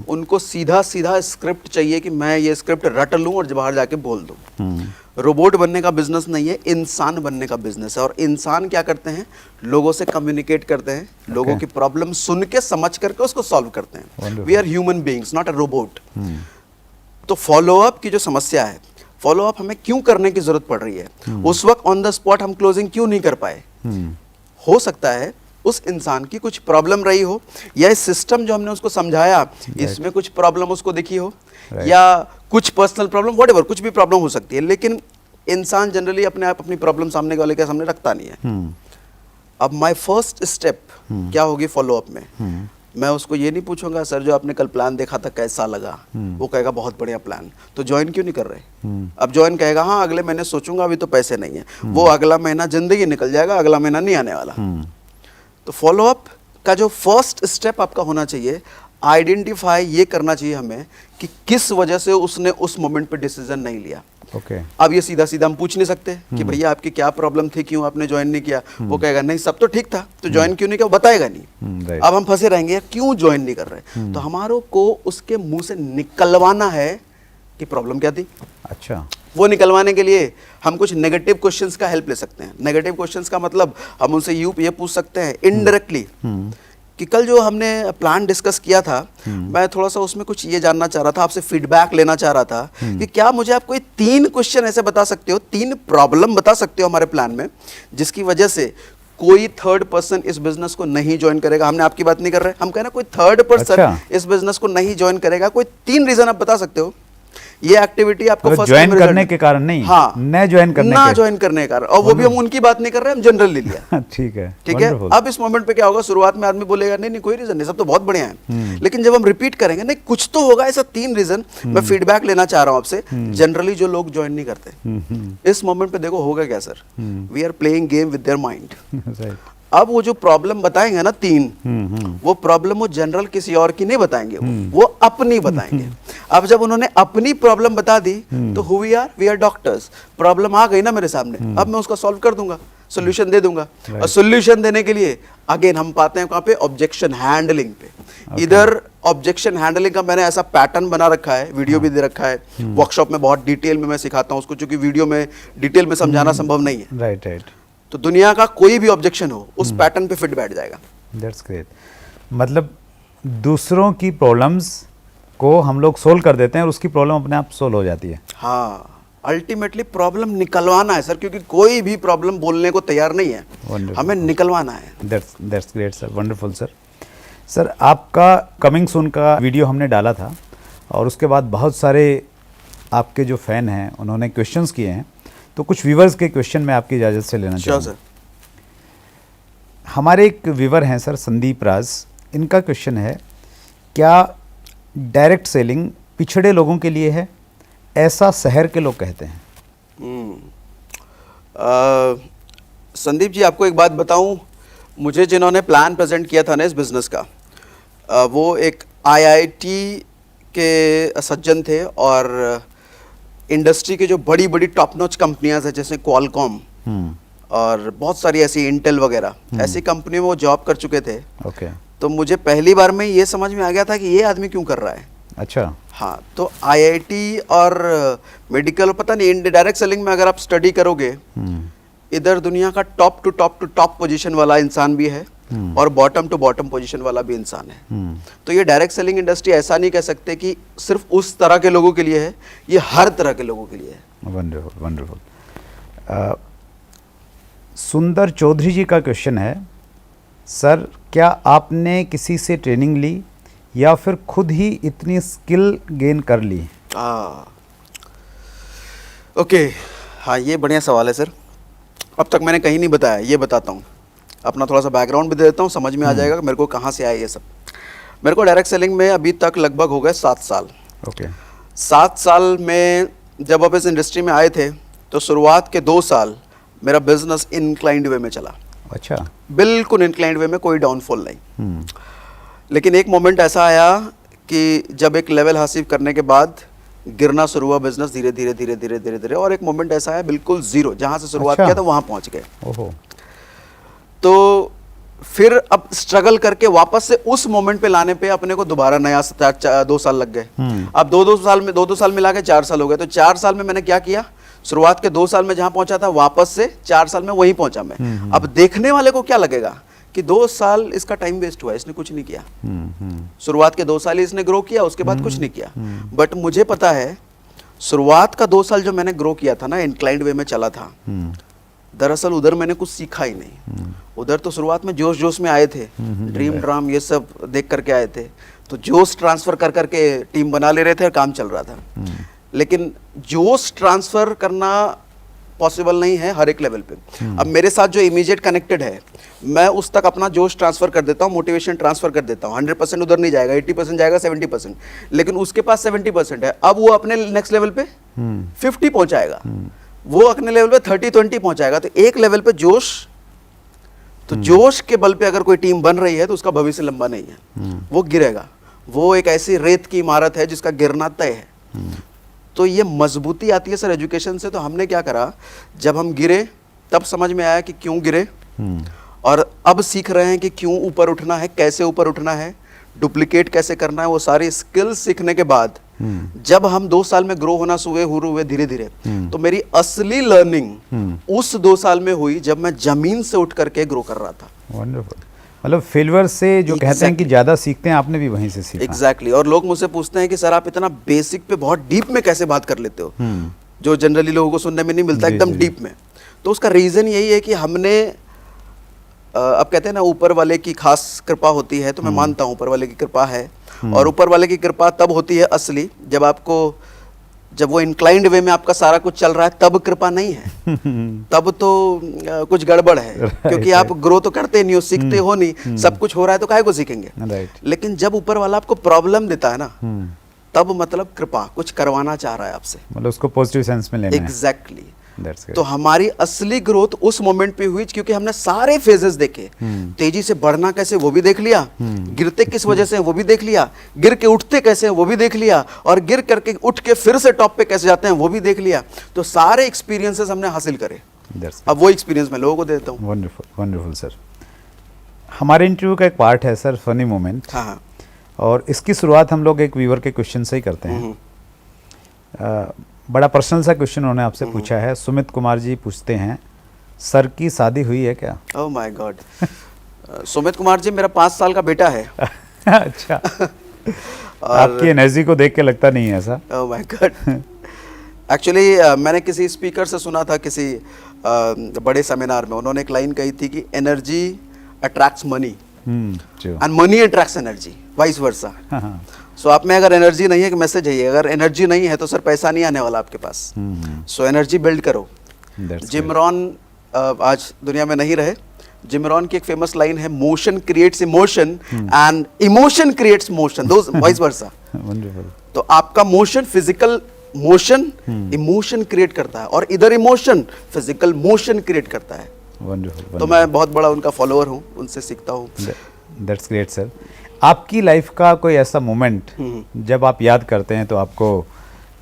उनको सीधा सीधा स्क्रिप्ट चाहिए कि मैं ये स्क्रिप्ट रट लूँ और बाहर जाके बोल दूँ। रोबोट बनने का बिजनेस नहीं है, इंसान बनने का बिजनेस है। और इंसान क्या करते हैं, लोगों से कम्युनिकेट करते हैं, लोगों की प्रॉब्लम सुन के समझ करके उसको सॉल्व करते हैं। We are human beings, not a robot. तो फॉलोअप की जो समस्या है, फॉलोअप हमें क्यों करने की जरूरत पड़ रही है, उस वक्त ऑन द स्पॉट हम क्लोजिंग क्यों नहीं कर पाए? हो सकता है उस इंसान की कुछ प्रॉब्लम रही हो, या इस सिस्टम जो हमने उसको समझाया इसमें कुछ प्रॉब्लम उसको दिखी हो, या कुछ पर्सनल प्रॉब्लम, व्हाटएवर, कुछ भी प्रॉब्लम हो सकती है। लेकिन इंसान जनरली अपने आप अपनी प्रॉब्लम सामने वाले के सामने रखता नहीं है। अब माय फर्स्ट स्टेप क्या होगी फॉलोअप में, मैं उसको ये नहीं पूछूंगा सर जो आपने कल प्लान देखा था कैसा लगा, वो कहेगा बहुत बढ़िया प्लान, तो ज्वाइन क्यों नहीं कर रहे? अब ज्वाइन कहेगा हाँ अगले महीने सोचूंगा, अभी तो पैसे नहीं है। वो अगला महीना जिंदगी निकल जाएगा, अगला महीना नहीं आने वाला। तो फॉलोअप का जो फर्स्ट स्टेप आपका होना चाहिए, आइडेंटिफाई ये करना चाहिए हमें कि किस वजह से उसने उस मोमेंट पे डिसीजन नहीं लिया। अब ये सीधा सीधा हम पूछ नहीं सकते कि भैया आपकी क्या प्रॉब्लम थी, क्यों आपने ज्वाइन नहीं किया? वो कहेगा नहीं सब तो ठीक था, तो ज्वाइन क्यों नहीं किया? बताएगा नहीं। अब हम फंसे रहेंगे यार क्यों ज्वाइन नहीं कर रहे। तो हमारों को उसके मुंह से निकलवाना है कि प्रॉब्लम क्या थी। अच्छा, वो निकलवाने के लिए हम कुछ नेगेटिव क्वेश्चंस का हेल्प ले सकते हैं। नेगेटिव क्वेश्चंस का मतलब हम उनसे ये पूछ सकते हैं इनडायरेक्टली कि कल जो हमने प्लान डिस्कस किया था, मैं थोड़ा सा उसमें कुछ ये जानना चाह रहा था, आपसे फीडबैक लेना चाह रहा था कि क्या मुझे आप कोई 3 क्वेश्चन ऐसे बता सकते हो, 3 प्रॉब्लम बता सकते हो हमारे प्लान में, जिसकी वजह से कोई थर्ड पर्सन इस बिजनेस को नहीं ज्वाइन करेगा। हमने आपकी बात नहीं कर रहे, हम कह रहे हैं कोई थर्ड पर्सन अच्छा। इस बिजनेस को नहीं ज्वाइन करेगा। कोई 3 रीजन आप बता सकते हो। ये एक्टिविटी आपको फर्स्ट ज्वाइन करने के कारण नहीं, हाँ, न ज्वाइन करने ना के ज्वाइन करने के कारण, और वो भी हम उनकी बात नहीं कर रहे, हम जनरली लिया। ठीक है, ठीक है। wonderful। अब इस मोमेंट पे क्या होगा, शुरुआत में आदमी बोलेगा नहीं नहीं कोई रीजन नहीं, सब तो बहुत बढ़िया है। लेकिन जब हम रिपीट करेंगे नहीं कुछ तो होगा, ऐसा 3 रीजन मैं फीडबैक लेना चाह रहा हूं आपसे। जनरली जो लोग ज्वाइन नहीं करते, इस मोमेंट पे देखो होगा क्या sir, we are playing game with their mind. Right। अब वो जो प्रॉब्लम बताएंगे ना 3, वो प्रॉब्लम वो जनरल किसी और की नहीं बताएंगे, वो अपनी बताएंगे। अब जब उन्होंने अपनी प्रॉब्लम बता दी तो who we are doctors. Problem आ गई ना मेरे सामने, अब मैं उसका सॉल्व कर दूंगा, सोल्यूशन दे दूंगा। और सोल्यूशन देने के लिए अगेन हम पाते हैं कहाँ पे, ऑब्जेक्शन हैंडलिंग पे। इधर ऑब्जेक्शन हैंडलिंग का मैंने ऐसा पैटर्न बना रखा है, वीडियो भी दे रखा है, वर्कशॉप में बहुत डिटेल में मैं सिखाता हूँ उसको, क्योंकि वीडियो में डिटेल में समझाना संभव नहीं है। Right right. तो दुनिया का कोई भी ऑब्जेक्शन हो उस पैटर्न पे फिट बैठ जाएगा। That's great. मतलब दूसरों की प्रॉब्लम्स को हम लोग सोल्व कर देते हैं और उसकी प्रॉब्लम अपने आप सोल्व हो जाती है। हाँ, अल्टीमेटली प्रॉब्लम निकलवाना है सर, क्योंकि कोई भी प्रॉब्लम बोलने को तैयार नहीं है, हमें निकलवाना है। That's great sir, wonderful sir. Sir आपका कमिंग सून का वीडियो हमने डाला था और उसके बाद बहुत सारे आपके जो फैन हैं उन्होंने क्वेश्चंस किए हैं, तो कुछ व्यूवर्स के क्वेश्चन मैं आपकी इजाज़त से लेना चाहूँगा। हमारे एक व्यूवर हैं सर संदीप राज, इनका क्वेश्चन है क्या डायरेक्ट सेलिंग पिछड़े लोगों के लिए है, ऐसा शहर के लोग कहते हैं। संदीप जी आपको एक बात बताऊं, मुझे जिन्होंने प्लान प्रेजेंट किया था ना इस बिज़नेस का, वो एक आईआईटी के सज्जन थे और इंडस्ट्री के जो बड़ी बड़ी टॉप नॉच कंपनियां हैं जैसे क्वालकॉम और बहुत सारी ऐसी इंटेल वगैरह ऐसी कंपनियों में वो जॉब कर चुके थे। ओके। तो मुझे पहली बार में ये समझ में आ गया था कि ये आदमी क्यों कर रहा है। अच्छा। हाँ, तो आईआईटी और मेडिकल, पता नहीं डायरेक्ट सेलिंग में अगर आप स्टडी करोगे, इधर दुनिया का टॉप टू टॉप पोजीशन वाला इंसान भी है और बॉटम टू बॉटम पोजीशन वाला भी इंसान है। तो ये डायरेक्ट सेलिंग इंडस्ट्री ऐसा नहीं कह सकते कि सिर्फ उस तरह के लोगों के लिए है, ये हर तरह के लोगों के लिए है। Wonderful wonderful. सुंदर चौधरी जी का क्वेश्चन है, सर क्या आपने किसी से ट्रेनिंग ली या फिर खुद ही इतनी स्किल गेन कर ली। ओके, हाँ ये बढ़िया सवाल है सर। अब तक मैंने कहीं नहीं बताया, ये बताता हूँ, अपना थोड़ा सा बैकग्राउंड भी दे देता हूँ, समझ में आ जाएगा मेरे को कहाँ से आया ये सब। मेरे को डायरेक्ट सेलिंग में अभी तक लगभग हो गए 7 साल। ओके। 7 साल में जब आप इस इंडस्ट्री में आए थे तो शुरुआत के 2 साल मेरा बिजनेस इनक्लाइंड वे में चला। अच्छा। बिल्कुल इनक्लाइंड वे में, कोई डाउनफॉल नहीं। लेकिन एक मोमेंट ऐसा आया कि जब एक लेवल हासिल करने के बाद गिरना शुरू हुआ बिजनेस, धीरे धीरे धीरे धीरे धीरे धीरे, और एक मोमेंट ऐसा है बिल्कुल जीरो, जहां से शुरुआत किया था वहां पहुंच गए। ओहो। तो फिर अब स्ट्रगल करके वापस से उस मोमेंट पे लाने पे अपने को दोबारा नया 2 साल लग गए। अब 2 साल मिला के 4 साल हो गए। तो 4 साल में मैंने क्या किया, शुरुआत के 2 साल में जहां पहुंचा था वापस से 4 साल में वहीं पहुंचा मैं। अब देखने वाले को क्या लगेगा कि 2 साल इसका टाइम वेस्ट हुआ, इसने कुछ नहीं किया। शुरुआत के 2 साल ही इसने ग्रो किया, उसके बाद कुछ नहीं किया। बट मुझे पता है शुरुआत का 2 साल जो मैंने ग्रो किया था ना, इनक्लाइंड वे में चला था, दरअसल उधर मैंने कुछ सीखा ही नहीं। उधर तो शुरुआत में जोश जोश में आए थे, ड्रीम ड्राम ये सब देख करके आए थे, तो जोश ट्रांसफर कर करके टीम बना ले रहे थे और काम चल रहा था। लेकिन जोश ट्रांसफर करना पॉसिबल नहीं है हर एक लेवल पे। अब मेरे साथ जो इमीडिएट कनेक्टेड है, मैं उस तक अपना जोश ट्रांसफर कर देता हूँ, मोटिवेशन ट्रांसफर कर देता हूँ। 100% उधर नहीं जाएगा, 80% जाएगा, 70%, लेकिन उसके पास 70% है। अब वो अपने नेक्स्ट लेवल पे 50 पहुंचाएगा, वो अपने लेवल पे 30-20 पहुंचाएगा। तो एक लेवल पे जोश, तो जोश के बल पे अगर कोई टीम बन रही है तो उसका भविष्य लंबा नहीं है, वो गिरेगा। वो एक ऐसी रेत की इमारत है जिसका गिरना तय है। तो ये मजबूती आती है सर एजुकेशन से। तो हमने क्या करा, जब हम गिरे तब समझ में आया कि क्यों गिरे, और अब सीख रहे हैं कि क्यों ऊपर उठना है, कैसे ऊपर उठना है, डुप्लीकेट कैसे करना है। वो सारी स्किल्स सीखने के बाद जब हम 2 साल में ग्रो होना शुरू हुए धीरे धीरे, तो मेरी असली लर्निंग उस 2 साल में हुई जब मैं जमीन से उठ करके ग्रो कर रहा था। वंडरफुल। मतलब फेलियर से जो कहते हैं कि ज़्यादा सीखते हैं, आपने भी वहीं से सीखा। एग्जैक्टली। और लोग मुझसे पूछते हैं कि सर आप इतना बेसिक पे बहुत डीप में कैसे बात कर लेते हो, जो जनरली लोगों को सुनने में नहीं मिलता, एकदम डीप में। तो उसका रीज़न यही है कि हमने अब कहते हैं ना ऊपर वाले की खास कृपा होती है, तो मैं मानता हूँ ऊपर वाले की कृपा है। और ऊपर वाले की कृपा तब होती है असली जब वो इंक्लाइंड वे में आपका सारा कुछ चल रहा है, तब कृपा नहीं है। तब तो कुछ गड़बड़ है, क्योंकि आप ग्रो तो करते नहीं हो, सीखते हो नहीं, सब कुछ हो रहा है तो काहे को सीखेंगे। लेकिन जब ऊपर वाला आपको प्रॉब्लम देता है ना, तब मतलब कृपा कुछ करवाना चाह रहा है आपसे, मतलब उसको पॉजिटिव सेंस में लेना है। एग्जैक्टली। तो हमारी असली ग्रोथ उस मोमेंट पे हुई, क्योंकि हमने सारे फेजेस देखे। तेजी से बढ़ना कैसे वो भी देख लिया, गिरते किस वजह से वो भी देख लिया, गिर के उठते कैसे हैं वो भी देख लिया, और गिर करके उठ के फिर से टॉप पे कैसे जाते हैं वो भी देख लिया। तो सारे एक्सपीरियंसेस हमने हासिल करे। अब वो एक्सपीरियंस मैं लोगों को देता हूँ। Wonderful, wonderful sir. हमारे इंटरव्यू का एक पार्ट है सर, फनी मोमेंट। हाँ हाँ। और इसकी शुरुआत हम लोग एक व्यूअर के क्वेश्चन से ही करते हैं। बड़ा पर्सनल सा क्वेश्चन उन्होंने आपसे पूछा है। सुमित कुमार जी पूछते हैं, सर की शादी हुई है क्या? Oh my God. Sumit Kumar ji मेरा 5 साल का बेटा है। अच्छा। आपकी एनर्जी को देख के लगता नहीं है ऐसा। ओह माय गॉड। एक्चुअली मैंने किसी स्पीकर से सुना था, किसी बड़े सेमिनार में, उन्होंने एक लाइन कही थी कि energy attracts money and money attracts energy, vice versa. So आप में अगर एनर्जी नहीं है, एक मैसेज है ये, अगर एनर्जी नहीं है तो सर पैसा नहीं आने वाला आपके पास। सो एनर्जी बिल्ड करो। जिम रॉन आज दुनिया में नहीं रहे। जिम रॉन की एक फेमस लाइन है, motion creates emotion and emotion creates motion, those vice versa. तो आपका motion, physical motion emotion create करता है, और इधर इमोशन फिजिकल मोशन क्रिएट करता है। तो मैं बहुत बड़ा उनका फॉलोअर हूँ, उनसे सीखता हूँ। That's great sir. आपकी लाइफ का कोई ऐसा मोमेंट जब आप याद करते हैं तो आपको,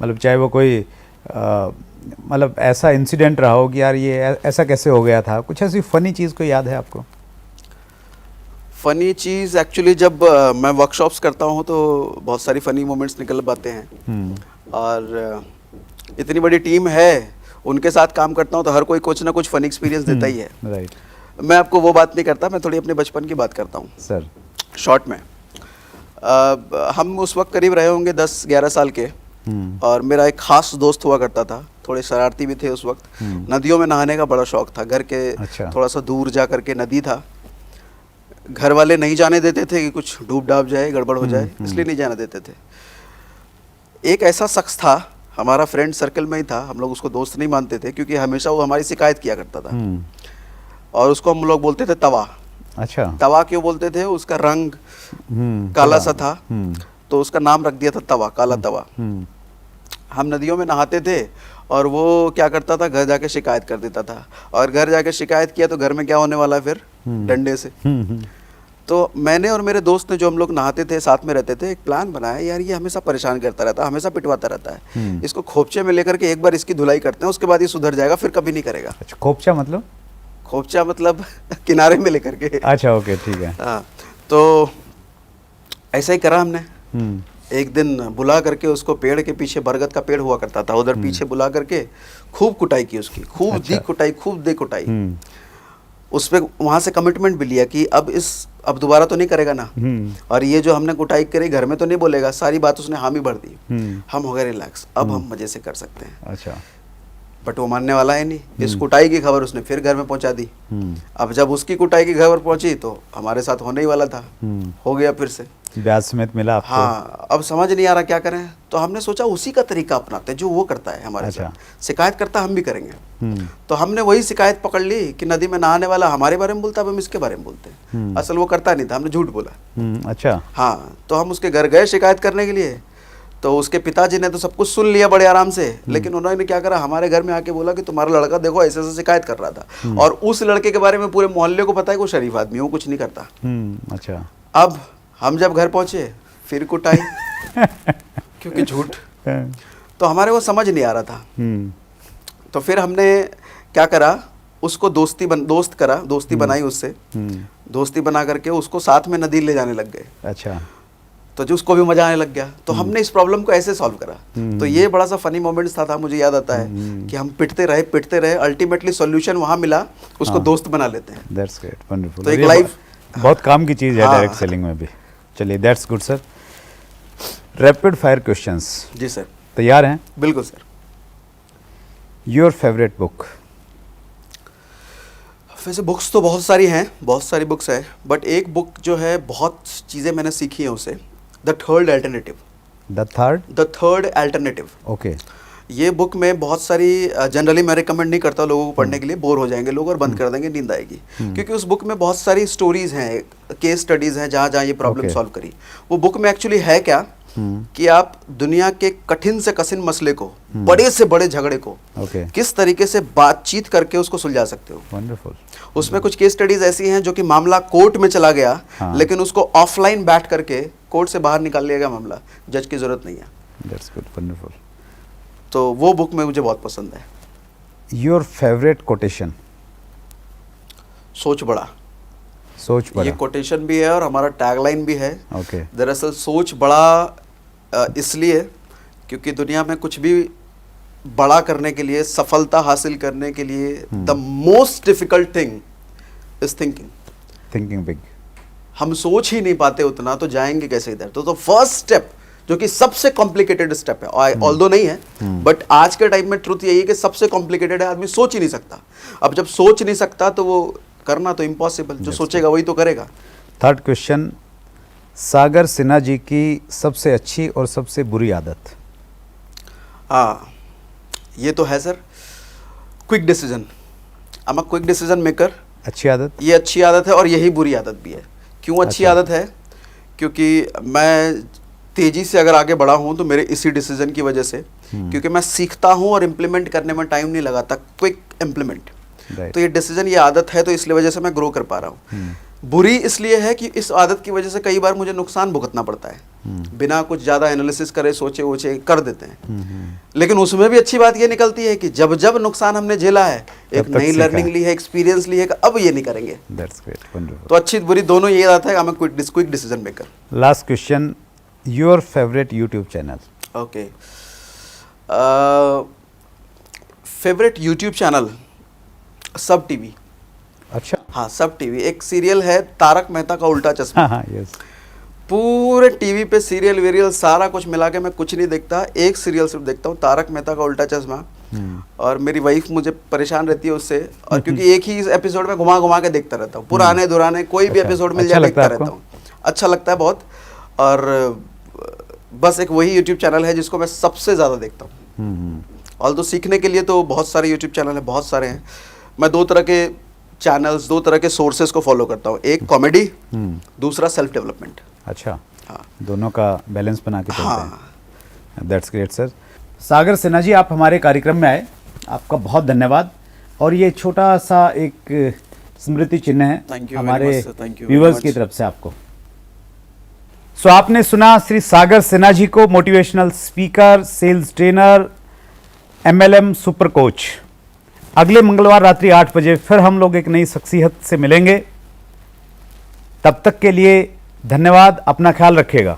मतलब चाहे वो कोई मतलब ऐसा इंसिडेंट रहा हो कि यार ये ऐसा कैसे हो गया था, कुछ ऐसी फनी चीज़ कोई याद है आपको? फनी चीज़ एक्चुअली जब मैं वर्कशॉप्स करता हूँ तो बहुत सारी फनी मोमेंट्स निकल पाते हैं। और इतनी बड़ी टीम है, उनके साथ काम करता हूँ तो हर कोई कुछ ना कुछ फनी एक्सपीरियंस देता ही है। राइट। मैं आपको वो बात नहीं करता, मैं थोड़ी अपने बचपन की बात करता हूँ सर। शॉर्ट में। हम उस वक्त करीब रहे होंगे 10-11 साल के, और मेरा एक खास दोस्त हुआ करता था, थोड़े शरारती भी थे उस वक्त। नदियों में नहाने का बड़ा शौक था, घर के थोड़ा सा दूर जा करके नदी था, घर वाले नहीं जाने देते थे कि कुछ डूब डाब जाए, गड़बड़ हो जाए, इसलिए नहीं जाने देते थे। एक ऐसा शख्स था, हमारा फ्रेंड सर्कल में ही था, हम लोग उसको दोस्त नहीं मानते थे क्योंकि हमेशा वो हमारी शिकायत किया करता था, और उसको हम लोग बोलते थे तवा। अच्छा। तवा क्यों बोलते थे? उसका रंग काला सा था, तो उसका नाम रख दिया था तवा, काला तवा। हम नदियों में नहाते थे, और वो क्या करता था, घर जाके शिकायत कर देता था, और घर जाके शिकायत किया तो घर में क्या होने वाला है फिर? डंडे से। तो मैंने और मेरे दोस्त ने, जो हम लोग नहाते थे, साथ में रहते थे, एक प्लान बनाया, यार ये हमेशा परेशान करता रहता है, हमेशा पिटवाता रहता है, इसको खोपचे में लेकर के एक बार इसकी धुलाई करते हैं, उसके बाद ये सुधर जाएगा, फिर कभी नहीं करेगा। अच्छा, खोपचा मतलब? खोपचा मतलब किनारे में लेकर के। अच्छा, ओके, ठीक है। हाँ, तो ऐसा ही करा हमने। एक दिन बुला करके उसको, पेड़ के पीछे बरगद का पेड़ हुआ करता था, उधर पीछे बुला करके खूब कुटाई की उसकी, खूब दी कुटाई, खूब दे कुटाई। उस पे वहाँ से कमिटमेंट भी लिया कि अब दोबारा तो नहीं करेगा ना, और ये जो हमने कुटाई करी घर में तो नहीं बोलेगा, सारी बात उसने हामी भर दी। हम हो गए रिलैक्स, अब हम मजे से कर सकते हैं। अच्छा। बट वो मानने वाला है नहीं। इस कुटाई की खबर उसने फिर घर में पहुंचा दी। अब जब उसकी कुटाई की खबर पहुंची तो हमारे साथ होने ही वाला था, हो गया फिर से ब्याज समेत मिला आपको। हाँ, अब समझ नहीं आ रहा क्या करें, तो हमने सोचा उसी का तरीका अपनाते हैं जो वो करता है हमारे साथ, शिकायत करता हम भी करेंगे। तो हमने वही शिकायत पकड़ ली कि नदी में नहाने वाला हमारे बारे में बोलता, अब हम इसके बारे में बोलते हैं। असल वो करता नहीं था, हमने झूठ बोला। अच्छा। हाँ, तो हम उसके घर गए शिकायत करने के लिए, तो उसके पिताजी ने तो सब कुछ सुन लिया बड़े आराम से, लेकिन उन्होंने क्या करा, हमारे घर में आके बोला कि तुम्हारा लड़का देखो ऐसे ऐसे शिकायत कर रहा था, और उस लड़के के बारे में पूरे मोहल्ले को पता है कि वो शरीफ आदमी, वो कुछ नहीं करता। अच्छा। अब हम जब घर पहुंचे फिर कुटाई क्योंकि झूठ, तो हमारे वो समझ नहीं आ रहा था। तो फिर हमने क्या करा, उसको दोस्ती बनाई उससे, दोस्ती बना करके उसको साथ में नदी ले जाने लग गए। अच्छा। तो जो उसको भी मजा आने लग गया, तो हमने इस प्रॉब्लम को ऐसे सॉल्व करा। तो ये बड़ा सा फनी मोमेंट्स था, मुझे याद आता है कि हम पिटते रहे, अल्टीमेटली सॉल्यूशन वहां मिला, उसको दोस्त बना लेते हैं। That's great, wonderful. तो एक लाइफ बहुत काम की चीज है डायरेक्ट सेलिंग में भी। चलिए, that's good sir. Rapid fire questions. जी सर। तैयार हैं? बिल्कुल सर। Your favourite book? वैसे बुक्स तो बहुत सारी हैं, बहुत सारी बुक्स हैं, बट एक बुक जो है बहुत चीज़ें मैंने सीखी हैं उससे, the third alternative. The third alternative. Okay. ये बुक में बहुत सारी, जनरली मैं रिकमेंड नहीं करता लोगों को पढ़ने के लिए, बोर हो जाएंगे लोग और बंद कर देंगे, नींद आएगी, क्योंकि उस बुक में बहुत सारी स्टोरीज हैं, केस स्टडीज हैं जहाँ जहाँ ये प्रॉब्लम सॉल्व करी। वो बुक में एक्चुअली है क्या कि आप दुनिया के कठिन से कठिन मसले को, बड़े से बड़े झगड़े को किस तरीके से बातचीत करके उसको सुलझा सकते हो। वंडरफुल। उसमें कुछ केस स्टडीज ऐसी हैं जो कि मामला कोर्ट में चला गया, लेकिन उसको ऑफलाइन बैठ करके कोर्ट से बाहर निकाल लिया गया मामला, जज की जरूरत नहीं है। That's good, wonderful. तो वो बुक में मुझे बहुत पसंद है। Your favourite quotation? सोच बड़ा। सोच बड़ा, ये कोटेशन भी है और हमारा टैगलाइन भी है। ओके। दरअसल सोच बड़ा इसलिए क्योंकि दुनिया में कुछ भी बड़ा करने के लिए, सफलता हासिल करने के लिए, the most difficult thing is thinking big. हम सोच ही नहीं पाते उतना, तो जाएंगे कैसे इधर। तो फर्स्ट स्टेप जो कि सबसे कॉम्प्लिकेटेड स्टेप है, ऑल्दो नहीं है, बट आज के टाइम में ट्रुथ यही है कि सबसे कॉम्प्लिकेटेड है, आदमी सोच ही नहीं सकता। अब जब सोच नहीं सकता तो वो करना तो इम्पॉसिबल, जो सोचेगा वही तो करेगा। थर्ड क्वेश्चन, सागर सिन्हा जी की सबसे अच्छी और सबसे बुरी आदत? हाँ, ये तो है sir, quick decision. I am a quick decision maker. अच्छी आदत? ये अच्छी आदत है और यही बुरी आदत भी है। क्यों अच्छी आदत है? क्योंकि मैं तेजी से अगर आगे बढ़ा हूँ तो मेरे इसी डिसीजन की वजह से, क्योंकि मैं सीखता हूँ और इम्प्लीमेंट करने में टाइम नहीं लगाता, क्विक इम्प्लीमेंट। तो ये डिसीजन, ये आदत है, तो इसलिए वजह से मैं ग्रो कर पा रहा हूँ। बुरी इसलिए है कि इस आदत की वजह से कई बार मुझे नुकसान भुगतना पड़ता है, बिना कुछ ज़्यादा एनालिसिस करे, सोचे वोचे कर देते हैं। लेकिन उसमें भी अच्छी बात ये निकलती है कि जब जब नुकसान हमने झेला है, एक नई लर्निंग ली है, एक्सपीरियंस ली है, अब ये नहीं करेंगे। That's great, wonderful. तो अच्छी बुरी दोनों ये आता है कि मैं quick decision maker. Last question, your favourite YouTube channel? Okay, favourite YouTube channel सब टीवी। अच्छा। हाँ, सब टीवी। एक सीरियल है तारक मेहता का उल्टा चश्मा। हाँ, यस। पूरे टीवी पे सीरियल वीरियल सारा कुछ मिला के मैं कुछ नहीं देखता, एक सीरियल सिर्फ देखता हूँ, तारक मेहता का उल्टा चश्मा। और मेरी वाइफ मुझे परेशाान रहती है उससे, और क्योंकि एक ही एपिसोड में घुमा घुमा के देखता रहता हूँ, पुराने दुराने कोई भी एपिसोड मिल जाए देखता रहता हूँ। अच्छा लगता है बहुत। और बस एक वही यूट्यूब चैनल है जिसको मैं सबसे ज़्यादा देखता हूँ। ऑल्दो सीखने के लिए तो बहुत सारे यूट्यूब चैनल हैं, बहुत सारे हैं। मैं दो तरह के चैनल्स, दो तरह के सोर्सेज को फॉलो करता हूँ, एक कॉमेडी, दूसरा सेल्फ डेवलपमेंट। अच्छा। हाँ, दोनों का बैलेंस बना के चलते हैं। That's great sir. Sagar Sinha ji, आप हमारे कार्यक्रम में आए, आपका बहुत धन्यवाद। और ये छोटा सा एक स्मृति चिन्ह है हमारे व्यूवर्स की तरफ से आपको। सो आपने सुना श्री सागर सिन्हा जी को, motivational speaker, sales trainer, MLM super coach. अगले मंगलवार रात्रि 8 बजे फिर हम लोग एक नई शख्सियत से मिलेंगे। तब तक के लिए धन्यवाद, अपना ख्याल रखिएगा।